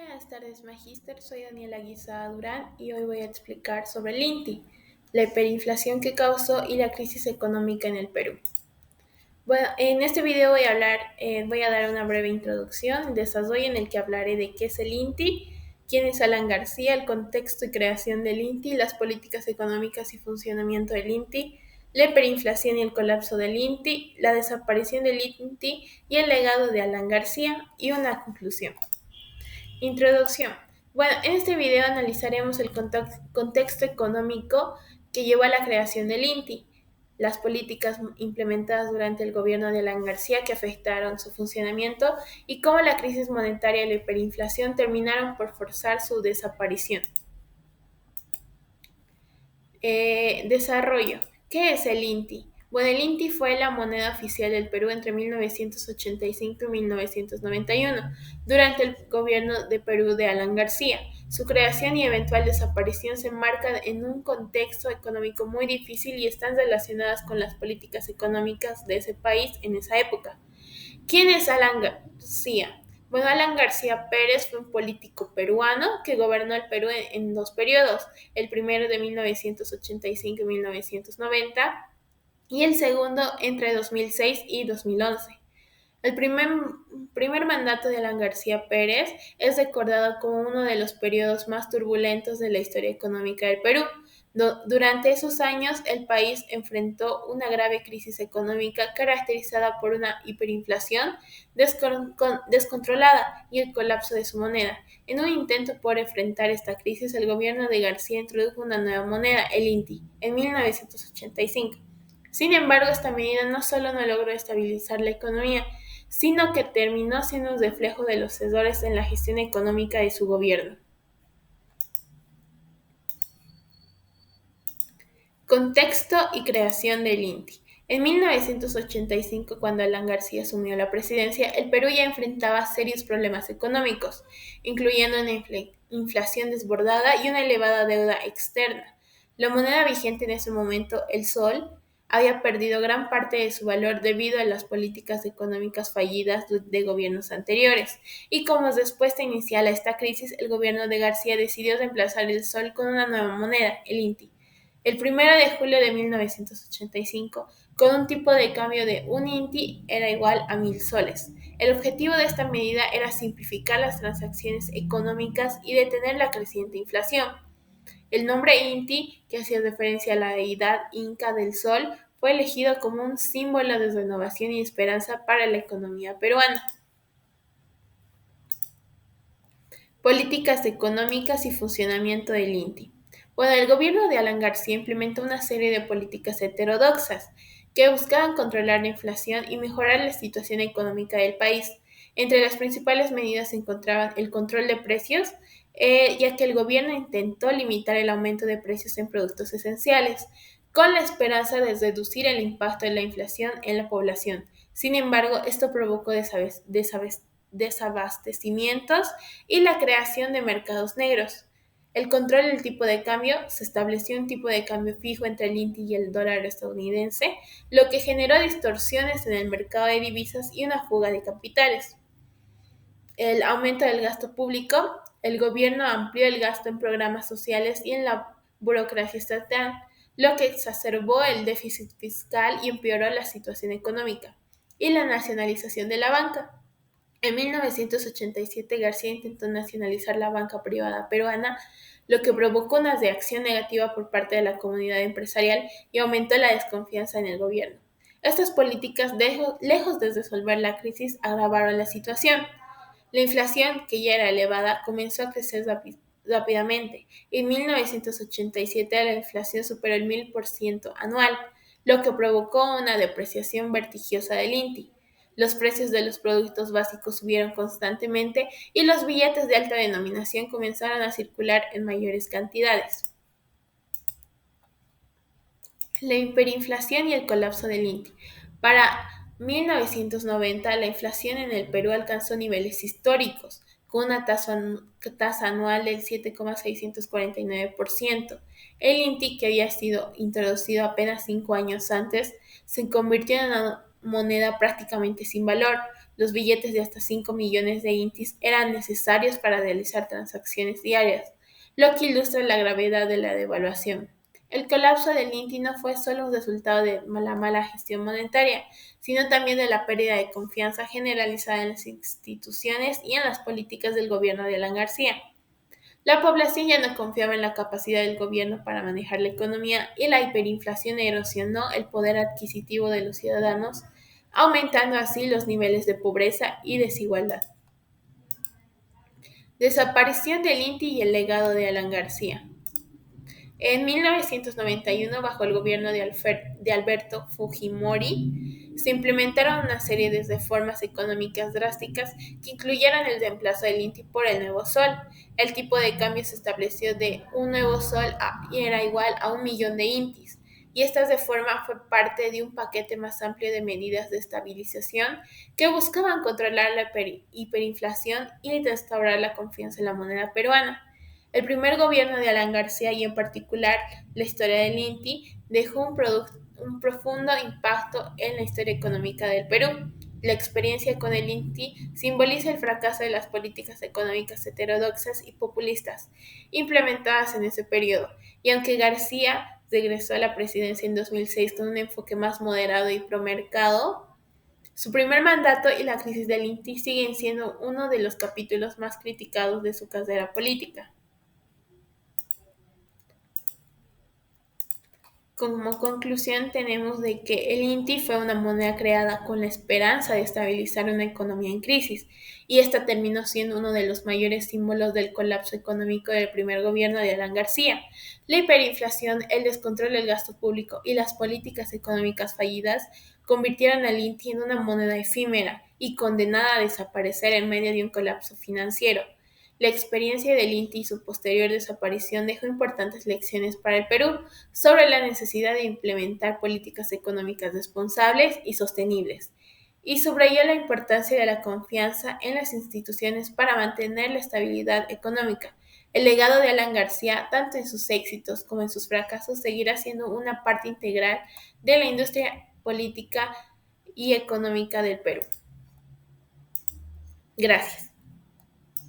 Buenas tardes, Magíster. Soy Daniela Guisa Durán y hoy voy a explicar sobre el INTI, la hiperinflación que causó y la crisis económica en el Perú. Bueno, en este video voy a dar una breve introducción, desarrollo en el que hablaré de qué es el INTI, quién es Alan García, el contexto y creación del INTI, las políticas económicas y funcionamiento del INTI, la hiperinflación y el colapso del INTI, la desaparición del INTI y el legado de Alan García y una conclusión. Introducción. Bueno, en este video analizaremos el contexto económico que llevó a la creación del INTI, las políticas implementadas durante el gobierno de Alan García que afectaron su funcionamiento y cómo la crisis monetaria y la hiperinflación terminaron por forzar su desaparición. Desarrollo. ¿Qué es el INTI? Bueno, el INTI fue la moneda oficial del Perú entre 1985 y 1991, durante el gobierno de Perú de Alan García. Su creación y eventual desaparición se enmarcan en un contexto económico muy difícil y están relacionadas con las políticas económicas de ese país en esa época. ¿Quién es Alan García? Bueno, Alan García Pérez fue un político peruano que gobernó el Perú en dos periodos, el primero de 1985 y 1990 y el segundo entre 2006 y 2011. El primer mandato de Alan García Pérez es recordado como uno de los periodos más turbulentos de la historia económica del Perú. Durante esos años, el país enfrentó una grave crisis económica caracterizada por una hiperinflación descontrolada y el colapso de su moneda. En un intento por enfrentar esta crisis, el gobierno de García introdujo una nueva moneda, el INTI, en 1985. Sin embargo, esta medida no solo no logró estabilizar la economía, sino que terminó siendo un reflejo de los errores en la gestión económica de su gobierno. Contexto y creación del INTI. En 1985, cuando Alan García asumió la presidencia, el Perú ya enfrentaba serios problemas económicos, incluyendo una inflación desbordada y una elevada deuda externa. La moneda vigente en ese momento, el sol, había perdido gran parte de su valor debido a las políticas económicas fallidas de gobiernos anteriores. Y como respuesta inicial a esta crisis, el gobierno de García decidió reemplazar el sol con una nueva moneda, el INTI el 1 de julio de 1985, con un tipo de cambio de un INTI era igual a 1.000 soles. El objetivo de esta medida era simplificar las transacciones económicas y detener la creciente inflación. El nombre INTI, que hacía referencia a la deidad inca del sol, fue elegido como un símbolo de renovación y esperanza para la economía peruana. Políticas económicas y funcionamiento del INTI. Bueno, el gobierno de Alan García implementó una serie de políticas heterodoxas que buscaban controlar la inflación y mejorar la situación económica del país. Entre las principales medidas se encontraban el control de precios, ya que el gobierno intentó limitar el aumento de precios en productos esenciales, con la esperanza de reducir el impacto de la inflación en la población. Sin embargo, esto provocó desabastecimientos y la creación de mercados negros. El control del tipo de cambio, se estableció un tipo de cambio fijo entre el INTI y el dólar estadounidense, lo que generó distorsiones en el mercado de divisas y una fuga de capitales. El aumento del gasto público, el gobierno amplió el gasto en programas sociales y en la burocracia estatal, lo que exacerbó el déficit fiscal y empeoró la situación económica. Y la nacionalización de la banca. En 1987, García intentó nacionalizar la banca privada peruana, lo que provocó una reacción negativa por parte de la comunidad empresarial y aumentó la desconfianza en el gobierno. Estas políticas, lejos de resolver la crisis, agravaron la situación. La inflación, que ya era elevada, comenzó a crecer rápidamente. En 1987 la inflación superó el 1.000% anual, lo que provocó una depreciación vertiginosa del INTI. Los precios de los productos básicos subieron constantemente y los billetes de alta denominación comenzaron a circular en mayores cantidades. La hiperinflación y el colapso del INTI. Para 1990, la inflación en el Perú alcanzó niveles históricos, con una tasa anual del 7,649%. El INTI, que había sido introducido apenas 5 años antes, se convirtió en una moneda prácticamente sin valor, Los billetes de hasta 5 millones de intis eran necesarios para realizar transacciones diarias, lo que ilustra la gravedad de la devaluación. El colapso del INTI no fue solo un resultado de la mala gestión monetaria, sino también de la pérdida de confianza generalizada en las instituciones y en las políticas del gobierno de Alan García. La población ya no confiaba en la capacidad del gobierno para manejar la economía y la hiperinflación erosionó el poder adquisitivo de los ciudadanos, aumentando así los niveles de pobreza y desigualdad. Desaparición del INTI y el legado de Alan García. En 1991, bajo el gobierno de Alberto Fujimori, se implementaron una serie de reformas económicas drásticas que incluyeron el reemplazo del INTI por el nuevo sol. El tipo de cambio se estableció de un nuevo sol y era igual a 1 millón de INTIs. Y esta reforma fue parte de un paquete más amplio de medidas de estabilización que buscaban controlar la hiperinflación y restaurar la confianza en la moneda peruana. El primer gobierno de Alan García y en particular la historia del INTI dejó un profundo impacto en la historia económica del Perú. La experiencia con el INTI simboliza el fracaso de las políticas económicas heterodoxas y populistas implementadas en ese periodo. Y aunque García regresó a la presidencia en 2006 con un enfoque más moderado y promercado, su primer mandato y la crisis del INTI siguen siendo uno de los capítulos más criticados de su carrera política. Como conclusión tenemos de que el INTI fue una moneda creada con la esperanza de estabilizar una economía en crisis y esta terminó siendo uno de los mayores símbolos del colapso económico del primer gobierno de Alan García. La hiperinflación, el descontrol del gasto público y las políticas económicas fallidas convirtieron al INTI en una moneda efímera y condenada a desaparecer en medio de un colapso financiero. La experiencia del INTI y su posterior desaparición dejó importantes lecciones para el Perú sobre la necesidad de implementar políticas económicas responsables y sostenibles, y subrayó la importancia de la confianza en las instituciones para mantener la estabilidad económica. El legado de Alan García, tanto en sus éxitos como en sus fracasos, seguirá siendo una parte integral de la industria política y económica del Perú. Gracias.